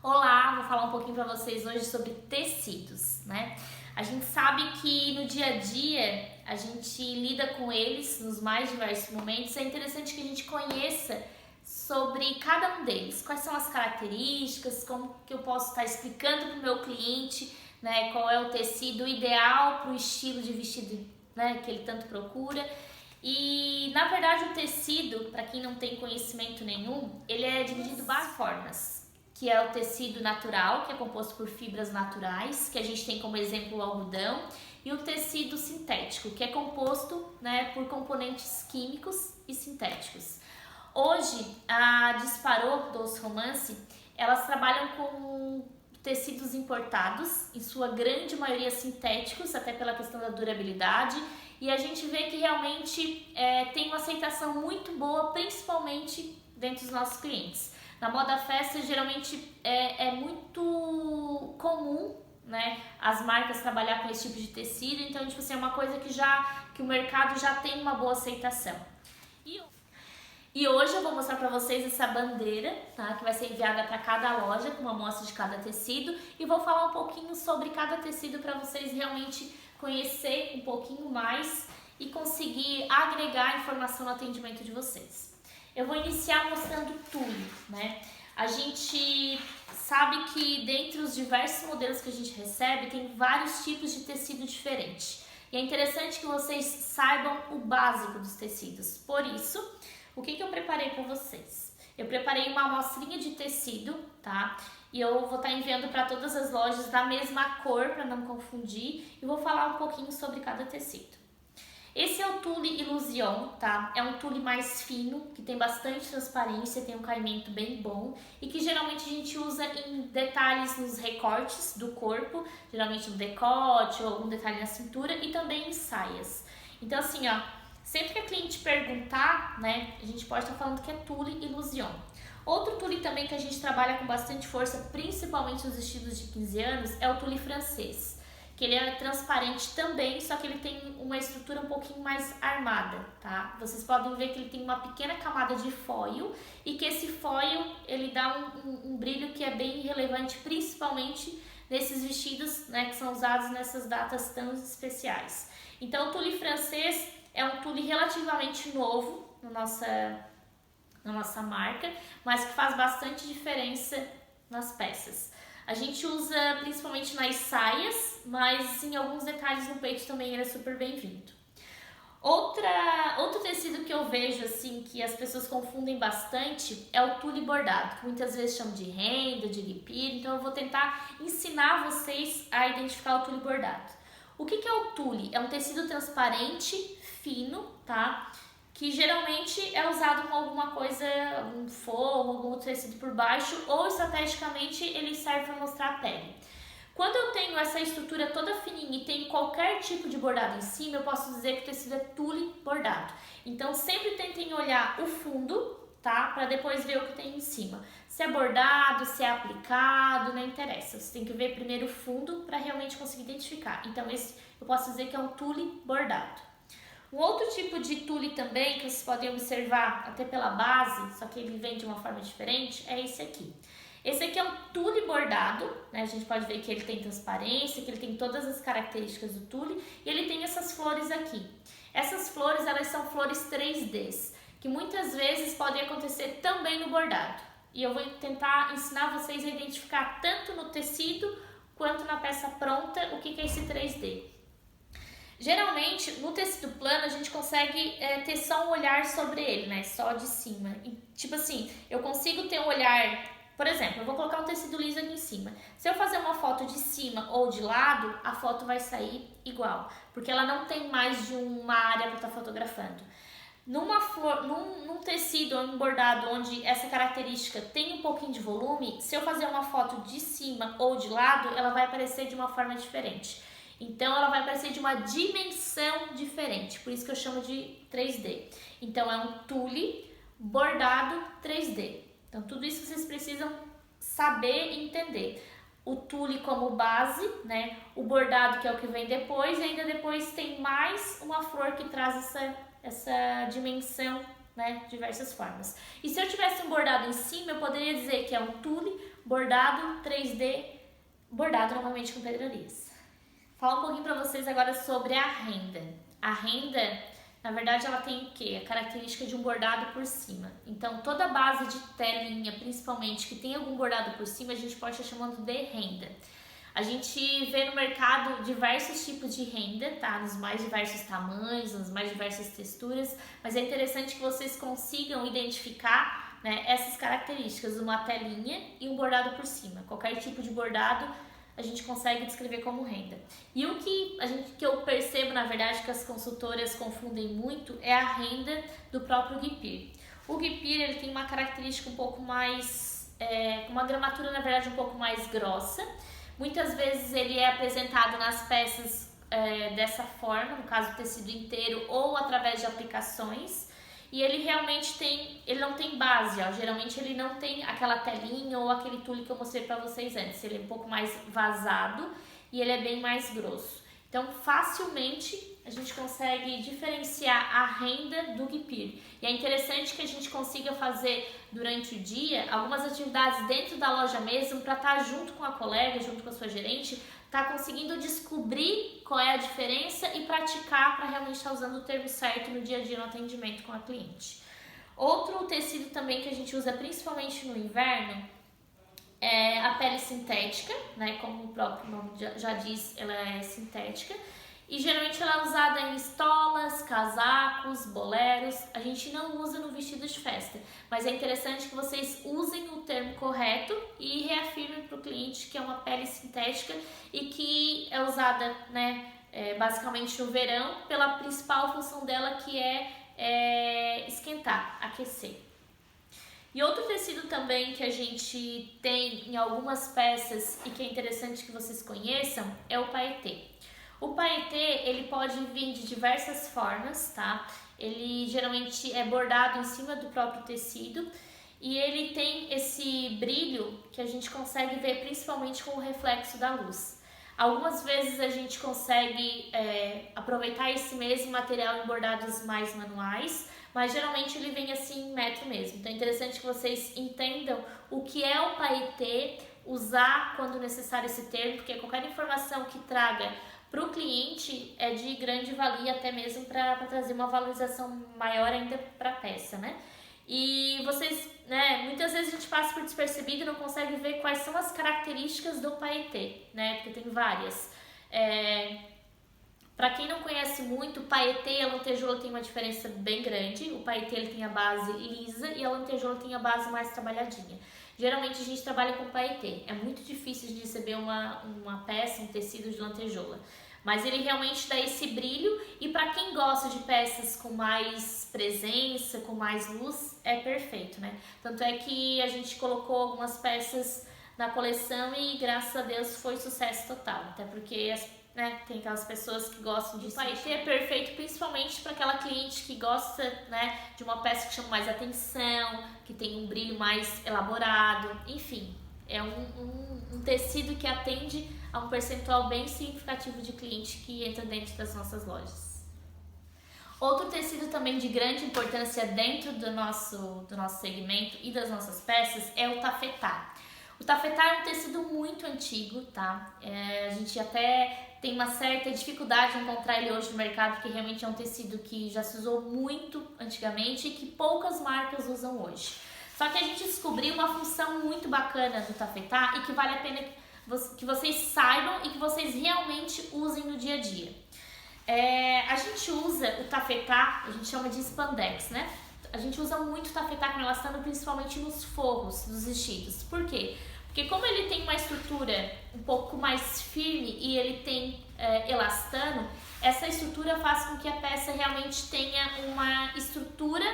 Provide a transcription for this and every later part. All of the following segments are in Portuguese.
Olá, vou falar um pouquinho para vocês hoje sobre tecidos, né? A gente sabe que no dia a dia a gente lida com eles nos mais diversos momentos. É interessante que a gente conheça sobre cada um deles, quais são as características, como que eu posso estar explicando para o meu cliente, né, qual é o tecido ideal para o estilo de vestido, né, que ele tanto procura. E na verdade o tecido, para quem não tem conhecimento nenhum, ele é dividido em várias formas, que é o tecido natural, que é composto por fibras naturais, que a gente tem como exemplo o algodão, e o tecido sintético, que é composto, né, por componentes químicos e sintéticos. Hoje, a Disparô Doce Romance, elas trabalham com tecidos importados, em sua grande maioria sintéticos, até pela questão da durabilidade, e a gente vê que realmente tem uma aceitação muito boa, principalmente dentro dos nossos clientes. Na moda festa, geralmente é muito comum, né, as marcas trabalhar com esse tipo de tecido, então tipo assim, é uma coisa que o mercado já tem uma boa aceitação. E hoje eu vou mostrar para vocês essa bandeira, tá, que vai ser enviada para cada loja com uma amostra de cada tecido, e vou falar um pouquinho sobre cada tecido para vocês realmente conhecer um pouquinho mais e conseguir agregar informação no atendimento de vocês. Eu vou iniciar mostrando tule, né? A gente sabe que dentre os diversos modelos que a gente recebe, tem vários tipos de tecido diferente. E é interessante que vocês saibam o básico dos tecidos. Por isso, o que eu preparei para vocês? Eu preparei uma amostrinha de tecido, tá? E eu vou estar enviando para todas as lojas da mesma cor, para não confundir. E vou falar um pouquinho sobre cada tecido. Esse é o tule Illusion, tá? É um tule mais fino, que tem bastante transparência, tem um caimento bem bom e que geralmente a gente usa em detalhes nos recortes do corpo, geralmente no decote ou algum detalhe na cintura e também em saias. Então assim, ó, sempre que a cliente perguntar, né, a gente pode estar falando que é tule Illusion. Outro tule também que a gente trabalha com bastante força, principalmente nos estilos de 15 anos, é o tule francês, que ele é transparente também, só que ele tem uma estrutura um pouquinho mais armada, tá? Vocês podem ver que ele tem uma pequena camada de foil e que esse foil, ele dá um brilho que é bem relevante, principalmente nesses vestidos, né, que são usados nessas datas tão especiais. Então, o tule francês é um tule relativamente novo na nossa marca, mas que faz bastante diferença nas peças. A gente usa principalmente nas saias, mas em alguns detalhes no peito também ele é super bem-vindo. Outro tecido que eu vejo assim que as pessoas confundem bastante é o tule bordado, que muitas vezes chamam de renda, de guipira, então eu vou tentar ensinar vocês a identificar o tule bordado. O que é o tule? É um tecido transparente, fino, tá? Que geralmente é usado com alguma coisa, um forro, algum outro tecido por baixo, ou estrategicamente ele serve para mostrar a pele. Quando eu tenho essa estrutura toda fininha e tenho qualquer tipo de bordado em cima, eu posso dizer que o tecido é tule bordado. Então sempre tentem olhar o fundo, tá? Para depois ver o que tem em cima. Se é bordado, se é aplicado, não interessa. Você tem que ver primeiro o fundo para realmente conseguir identificar. Então esse eu posso dizer que é um tule bordado. Um outro tipo de tule também, que vocês podem observar até pela base, só que ele vem de uma forma diferente, é esse aqui. Esse aqui é um tule bordado, né? A gente pode ver que ele tem transparência, que ele tem todas as características do tule e ele tem essas flores aqui. Essas flores, elas são flores 3Ds, que muitas vezes podem acontecer também no bordado. E eu vou tentar ensinar vocês a identificar tanto no tecido quanto na peça pronta o que é esse 3D. Geralmente, no tecido plano, a gente consegue ter só um olhar sobre ele, né? Só de cima. E, tipo assim, eu consigo ter um olhar... Por exemplo, eu vou colocar um tecido liso aqui em cima. Se eu fazer uma foto de cima ou de lado, a foto vai sair igual. Porque ela não tem mais de uma área para estar fotografando. Num tecido ou um bordado onde essa característica tem um pouquinho de volume, se eu fazer uma foto de cima ou de lado, ela vai aparecer de uma forma diferente. Então, ela vai aparecer de uma dimensão diferente, por isso que eu chamo de 3D. Então, é um tule bordado 3D. Então, tudo isso vocês precisam saber e entender. O tule como base, né? O bordado que é o que vem depois, e ainda depois tem mais uma flor que traz essa dimensão, né? De diversas formas. E se eu tivesse um bordado em cima, eu poderia dizer que é um tule bordado 3D, bordado novamente com pedrarias. Falar um pouquinho para vocês agora sobre a renda. A renda, na verdade, ela tem o quê? A característica de um bordado por cima. Então, toda a base de telinha, principalmente, que tem algum bordado por cima, a gente pode estar chamando de renda. A gente vê no mercado diversos tipos de renda, tá? Nos mais diversos tamanhos, nas mais diversas texturas, mas é interessante que vocês consigam identificar, né, essas características, uma telinha e um bordado por cima. Qualquer tipo de bordado a gente consegue descrever como renda. E o que eu percebo, na verdade, que as consultoras confundem muito é a renda do próprio guipir. O guipir, ele tem uma característica um pouco mais, uma gramatura, na verdade, um pouco mais grossa. Muitas vezes ele é apresentado nas peças dessa forma, no caso o tecido inteiro ou através de aplicações. E ele realmente ele não tem base, ó. Geralmente ele não tem aquela telinha ou aquele tule que eu mostrei para vocês antes. Ele é um pouco mais vazado e ele é bem mais grosso. Então facilmente a gente consegue diferenciar a renda do guipir. E é interessante que a gente consiga fazer durante o dia algumas atividades dentro da loja mesmo para estar junto com a colega, junto com a sua gerente, tá conseguindo descobrir qual é a diferença e praticar para realmente estar usando o termo certo no dia a dia no atendimento com a cliente. Outro tecido também que a gente usa principalmente no inverno é a pele sintética, né? Como o próprio nome já diz, ela é sintética. E geralmente ela é usada em estolas, casacos, boleros. A gente não usa no vestido de festa, mas é interessante que vocês usem o termo correto e reafirmem para o cliente que é uma pele sintética e que é usada, né, basicamente no verão, pela principal função dela, que é esquentar, aquecer. E outro tecido também que a gente tem em algumas peças e que é interessante que vocês conheçam é o paetê. O paetê, ele pode vir de diversas formas, tá? Ele geralmente é bordado em cima do próprio tecido e ele tem esse brilho que a gente consegue ver principalmente com o reflexo da luz. Algumas vezes a gente consegue aproveitar esse mesmo material em bordados mais manuais, mas geralmente ele vem assim em metro mesmo. Então é interessante que vocês entendam o que é o paetê, usar quando necessário esse termo, porque qualquer informação que traga para o cliente é de grande valia, até mesmo para trazer uma valorização maior ainda para a peça, né? E vocês, né, muitas vezes a gente passa por despercebido e não consegue ver quais são as características do paetê, né? Porque tem várias. Para quem não conhece muito, o paetê e a lantejoula tem uma diferença bem grande. O paetê ele tem a base lisa e a lantejoula tem a base mais trabalhadinha. Geralmente a gente trabalha com paetê. É muito difícil de receber uma peça, um tecido de lantejoula. Mas ele realmente dá esse brilho e para quem gosta de peças com mais presença, com mais luz, é perfeito, né? Tanto é que a gente colocou algumas peças na coleção e graças a Deus foi sucesso total. Até porque tem aquelas pessoas que gostam disso. O paetê é perfeito principalmente para aquela cliente que gosta, né, de uma peça que chama mais atenção, que tem um brilho mais elaborado, enfim. É um tecido que atende a um percentual bem significativo de cliente que entra dentro das nossas lojas. Outro tecido também de grande importância dentro do nosso segmento e das nossas peças é o tafetá. O tafetá é um tecido muito antigo, tá? A gente até tem uma certa dificuldade em encontrar ele hoje no mercado, porque realmente é um tecido que já se usou muito antigamente e que poucas marcas usam hoje. Só que a gente descobriu uma função muito bacana do tafetá e que vale a pena que vocês saibam e que vocês realmente usem no dia a dia. A gente usa o tafetá, a gente chama de spandex, né? A gente usa muito o tafetá com elastano, principalmente nos forros dos vestidos. Por quê? Porque como ele tem uma estrutura um pouco mais firme e ele tem elastano, essa estrutura faz com que a peça realmente tenha uma estrutura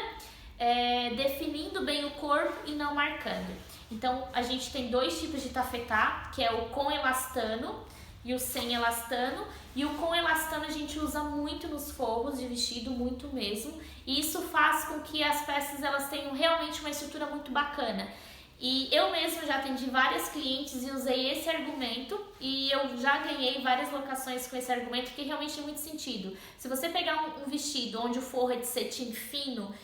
definindo bem o corpo e não marcando. Então a gente tem dois tipos de tafetá, que é o com elastano e o sem elastano. E o com elastano a gente usa muito nos forros de vestido, muito mesmo. E isso faz com que as peças elas tenham realmente uma estrutura muito bacana. E eu mesma já atendi várias clientes e usei esse argumento e eu já ganhei várias locações com esse argumento, que realmente tem muito sentido. Se você pegar um vestido onde o forro é de cetim fino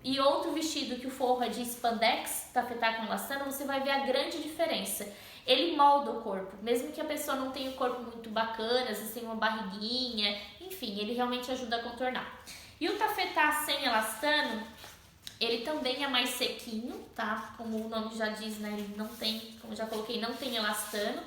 e outro vestido que o forro é de spandex, tafetá com elastano, você vai ver a grande diferença. Ele molda o corpo, mesmo que a pessoa não tenha o corpo muito bacana, às vezes tem uma barriguinha, enfim, ele realmente ajuda a contornar. E o tafetá sem elastano, ele também é mais sequinho, tá? Como o nome já diz, né? Ele não tem, como eu já coloquei, não tem elastano.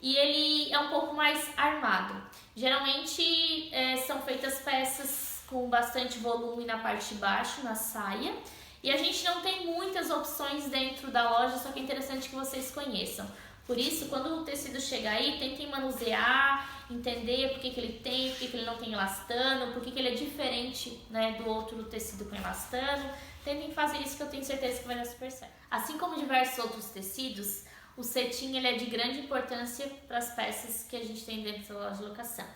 E ele é um pouco mais armado. Geralmente são feitas peças com bastante volume na parte de baixo, na saia. E a gente não tem muitas opções dentro da loja, só que é interessante que vocês conheçam. Por isso, quando o tecido chegar aí, tentem manusear, entender por que ele tem, por que ele não tem elastano, por que ele é diferente, né, do outro tecido com elastano. Tentem fazer isso, que eu tenho certeza que vai dar super certo. Assim como diversos outros tecidos, o cetim ele é de grande importância para as peças que a gente tem dentro da loja de locação.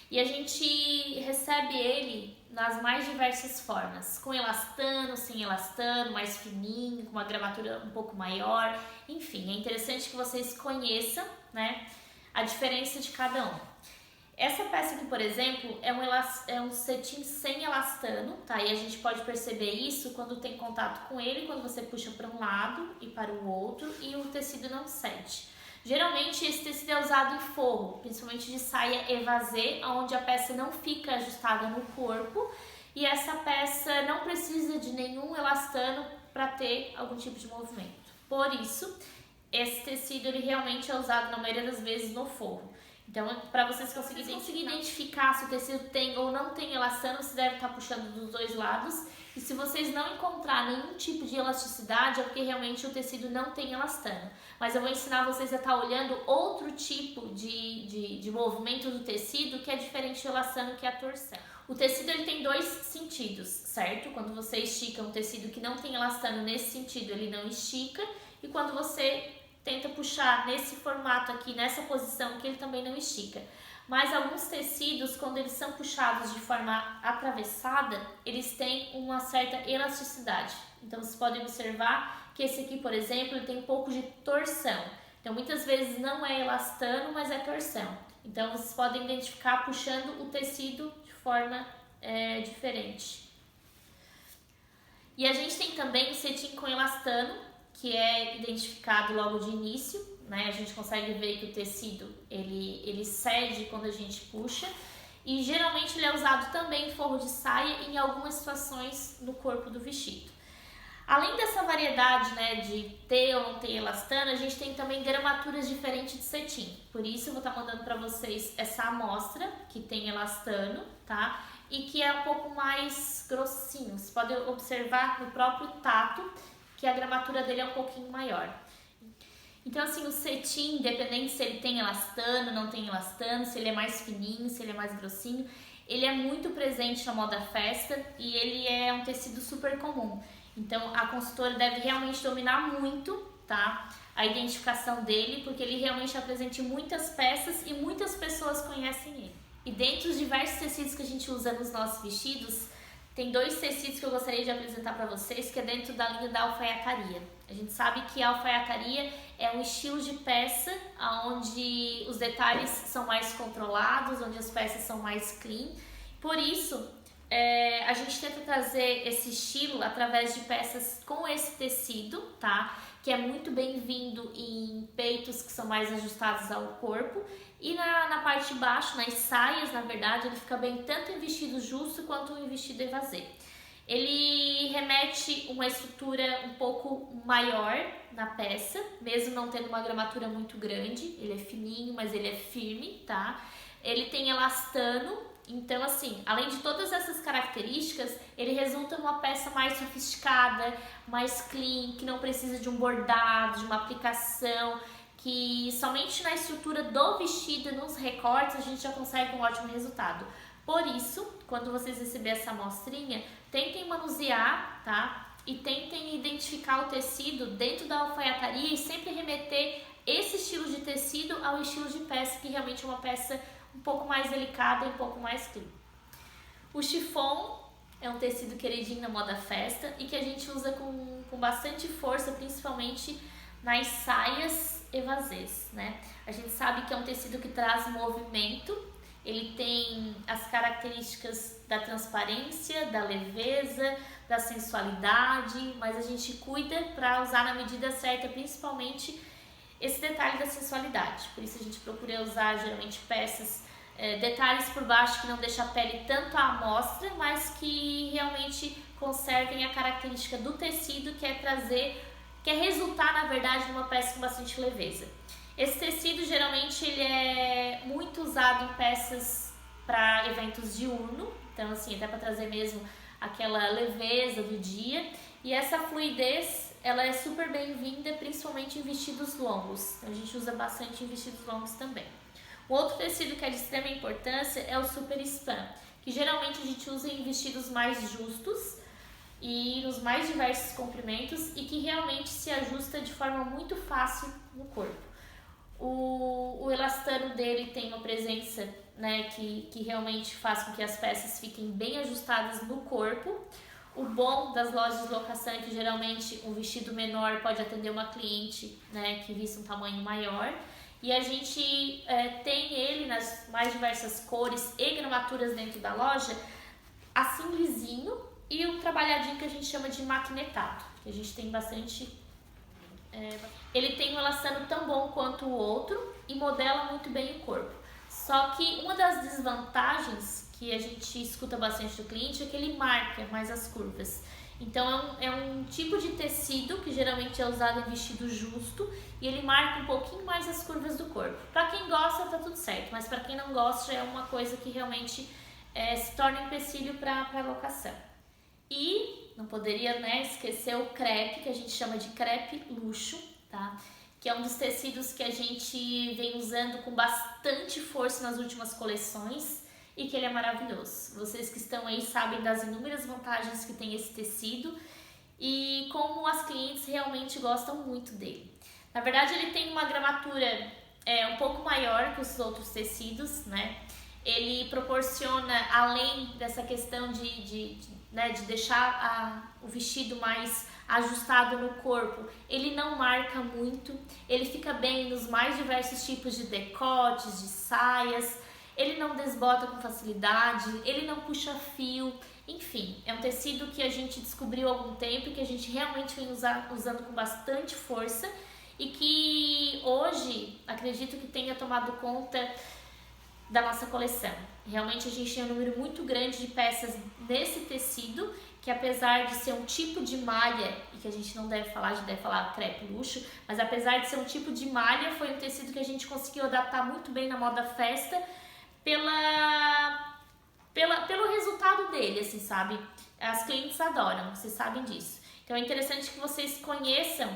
E a gente recebe ele nas mais diversas formas, com elastano, sem elastano, mais fininho, com uma gramatura um pouco maior. Enfim, é interessante que vocês conheçam, né, a diferença de cada um. Essa peça aqui, por exemplo, é um cetim sem elastano, tá? E a gente pode perceber isso quando tem contato com ele, quando você puxa para um lado e para o outro e o tecido não cede. Geralmente esse tecido é usado em forro, principalmente de saia evasê, onde a peça não fica ajustada no corpo e essa peça não precisa de nenhum elastano para ter algum tipo de movimento. Por isso, esse tecido ele realmente é usado na maioria das vezes no forro. Então, para vocês conseguirem identificar se o tecido tem ou não tem elastano, você deve estar puxando dos dois lados. E se vocês não encontrar nenhum tipo de elasticidade, é porque realmente o tecido não tem elastano. Mas eu vou ensinar vocês a estar olhando outro tipo de movimento do tecido que é diferente do elastano, que é a torção. O tecido ele tem dois sentidos, certo? Quando você estica um tecido que não tem elastano nesse sentido, ele não estica. E quando você tenta puxar nesse formato aqui, nessa posição, que ele também não estica. Mas alguns tecidos, quando eles são puxados de forma atravessada, eles têm uma certa elasticidade. Então, vocês podem observar que esse aqui, por exemplo, ele tem um pouco de torção. Então, muitas vezes não é elastano, mas é torção. Então, vocês podem identificar puxando o tecido de forma diferente. E a gente tem também o cetim com elastano, que é identificado logo de início, né? A gente consegue ver que o tecido ele cede quando a gente puxa e geralmente ele é usado também em forro de saia e em algumas situações no corpo do vestido. Além dessa variedade, né, de ter ou não ter elastano, a gente tem também gramaturas diferentes de cetim. Por isso eu vou estar mandando para vocês essa amostra que tem elastano, tá? E que é um pouco mais grossinho. Você pode observar no próprio tato que a gramatura dele é um pouquinho maior. Então, assim, o cetim, independente se ele tem elastano, não tem elastano, se ele é mais fininho, se ele é mais grossinho, ele é muito presente na moda festa e ele é um tecido super comum. Então, a consultora deve realmente dominar muito, tá, a identificação dele, porque ele realmente é presente em muitas peças e muitas pessoas conhecem ele. E dentre os diversos tecidos que a gente usa nos nossos vestidos, tem dois tecidos que eu gostaria de apresentar para vocês, que é dentro da linha da alfaiataria. A gente sabe que a alfaiataria é um estilo de peça onde os detalhes são mais controlados, onde as peças são mais clean. Por isso, a gente tenta trazer esse estilo através de peças com esse tecido, tá? Que é muito bem-vindo em peitos que são mais ajustados ao corpo. E na parte de baixo, nas saias, na verdade, ele fica bem tanto em vestido justo quanto em vestido evasê. Ele remete uma estrutura um pouco maior na peça, mesmo não tendo uma gramatura muito grande. Ele é fininho, mas ele é firme, tá? Ele tem elastano, então assim, além de todas essas características, ele resulta numa peça mais sofisticada, mais clean, que não precisa de um bordado, de uma aplicação, que somente na estrutura do vestido e nos recortes a gente já consegue um ótimo resultado. Por isso, quando vocês receberem essa amostrinha, tentem manusear, tá? E tentem identificar o tecido dentro da alfaiataria e sempre remeter esse estilo de tecido ao estilo de peça, que realmente é uma peça um pouco mais delicada e um pouco mais clean. O chiffon é um tecido queridinho na moda festa e que a gente usa com bastante força, principalmente nas saias evasês, né? A gente sabe que é um tecido que traz movimento, ele tem as características da transparência, da leveza, da sensualidade, mas a gente cuida para usar na medida certa, principalmente esse detalhe da sensualidade. Por isso a gente procura usar geralmente peças, detalhes por baixo que não deixa a pele tanto à mostra, mas que realmente conservem a característica do tecido, que é resultar na verdade numa peça com bastante leveza. Esse tecido geralmente ele é muito usado em peças para eventos diurno, então assim, até para trazer mesmo aquela leveza do dia, e essa fluidez ela é super bem-vinda, principalmente em vestidos longos. A gente usa bastante em vestidos longos também. O outro tecido que é de extrema importância é o super span, que geralmente a gente usa em vestidos mais justos e nos mais diversos comprimentos e que realmente se ajusta de forma muito fácil no corpo. O elastano dele tem uma presença, né, que realmente faz com que as peças fiquem bem ajustadas no corpo. O bom das lojas de locação é que geralmente um vestido menor pode atender uma cliente, né, que vista um tamanho maior. E a gente tem ele nas mais diversas cores e gramaturas dentro da loja, assim lisinho, e um trabalhadinho que a gente chama de maquinetado, que a gente tem bastante. Ele tem um elastano tão bom quanto o outro e modela muito bem o corpo. Só que uma das desvantagens que a gente escuta bastante do cliente é que ele marca mais as curvas. Então é um tipo de tecido que geralmente é usado em vestido justo e ele marca um pouquinho mais as curvas do corpo. Para quem gosta tá tudo certo, mas para quem não gosta já é uma coisa que realmente se torna um empecilho para a locação. E não poderia, né, esquecer o crepe, que a gente chama de crepe luxo, tá? Que é um dos tecidos que a gente vem usando com bastante força nas últimas coleções e que ele é maravilhoso. Vocês que estão aí sabem das inúmeras vantagens que tem esse tecido e como as clientes realmente gostam muito dele. Na verdade, ele tem uma gramatura um pouco maior que os outros tecidos, né? Ele proporciona, além dessa questão de deixar o vestido mais ajustado no corpo, ele não marca muito, ele fica bem nos mais diversos tipos de decotes, de saias, ele não desbota com facilidade, ele não puxa fio, enfim, é um tecido que a gente descobriu há algum tempo e que a gente realmente vem usando com bastante força e que hoje acredito que tenha tomado conta da nossa coleção. Realmente a gente tem um número muito grande de peças nesse tecido, que apesar de ser um tipo de malha, e que a gente não deve falar, a gente deve falar crepe luxo, mas apesar de ser um tipo de malha, foi um tecido que a gente conseguiu adaptar muito bem na moda festa, pelo resultado dele, assim, sabe? As clientes adoram, vocês sabem disso. Então é interessante que vocês conheçam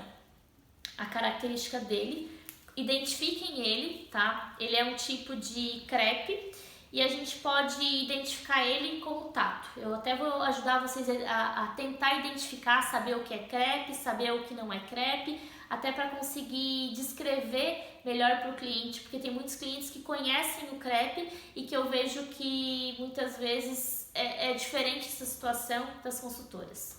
a característica dele, identifiquem ele, tá? Ele é um tipo de crepe e a gente pode identificar ele com o tato. Eu até vou ajudar vocês a tentar identificar, saber o que é crepe, saber o que não é crepe, até para conseguir descrever melhor para o cliente, porque tem muitos clientes que conhecem o crepe e que eu vejo que muitas vezes é diferente essa situação das consultoras.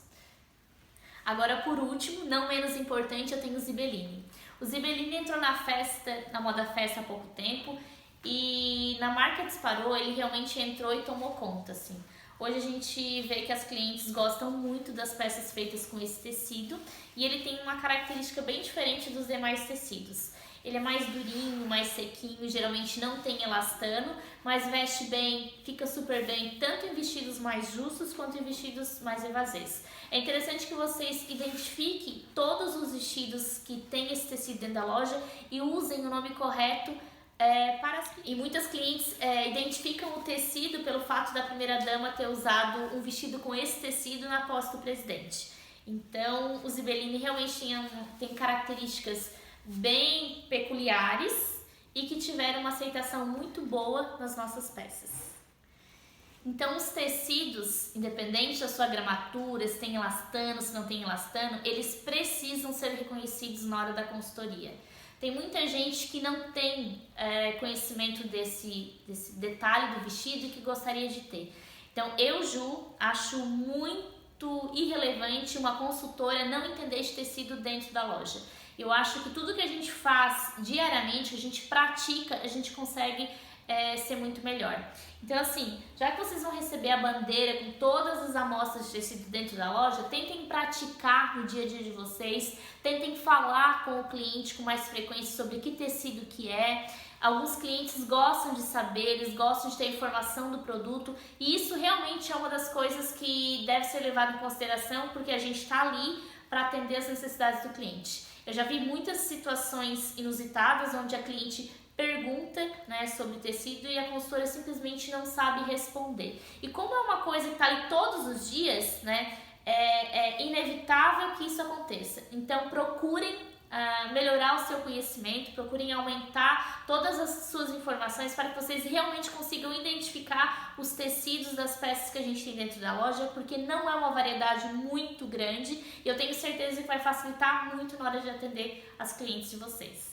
Agora, por último, não menos importante, eu tenho o Zibeline. O Zibeline entrou na moda festa há pouco tempo e na marca Disparou ele realmente entrou e tomou conta, assim. Hoje a gente vê que as clientes gostam muito das peças feitas com esse tecido e ele tem uma característica bem diferente dos demais tecidos. Ele é mais durinho, mais sequinho, geralmente não tem elastano, mas veste bem, fica super bem, tanto em vestidos mais justos quanto em vestidos mais evasês. É interessante que vocês identifiquem todos os vestidos que tem esse tecido dentro da loja e usem o nome correto para as clientes. E muitas clientes identificam o tecido pelo fato da primeira-dama ter usado um vestido com esse tecido na posse do presidente. Então, o Zibeline realmente tem características bem peculiares e que tiveram uma aceitação muito boa nas nossas peças. Então, os tecidos, independente da sua gramatura, se tem elastano, se não tem elastano, eles precisam ser reconhecidos na hora da consultoria. Tem muita gente que não tem conhecimento desse detalhe do vestido e que gostaria de ter. Então, eu, Ju, acho muito muito irrelevante uma consultora não entender de tecido dentro da loja. Eu acho que tudo que a gente faz diariamente, que a gente pratica, a gente consegue ser muito melhor. Então assim, já que vocês vão receber a bandeira com todas as amostras de tecido dentro da loja, tentem praticar no dia a dia de vocês, tentem falar com o cliente com mais frequência sobre que tecido que é. Alguns clientes gostam de saber, eles gostam de ter informação do produto, e isso realmente é uma das coisas que deve ser levado em consideração, porque a gente está ali para atender as necessidades do cliente. Eu já vi muitas situações inusitadas onde a cliente pergunta, né, sobre tecido e a consultora simplesmente não sabe responder. E como é uma coisa que está ali todos os dias, né, é inevitável que isso aconteça. Então procurem melhorar o seu conhecimento, procurem aumentar todas as suas informações para que vocês realmente consigam identificar os tecidos das peças que a gente tem dentro da loja, porque não é uma variedade muito grande e eu tenho certeza que vai facilitar muito na hora de atender as clientes de vocês.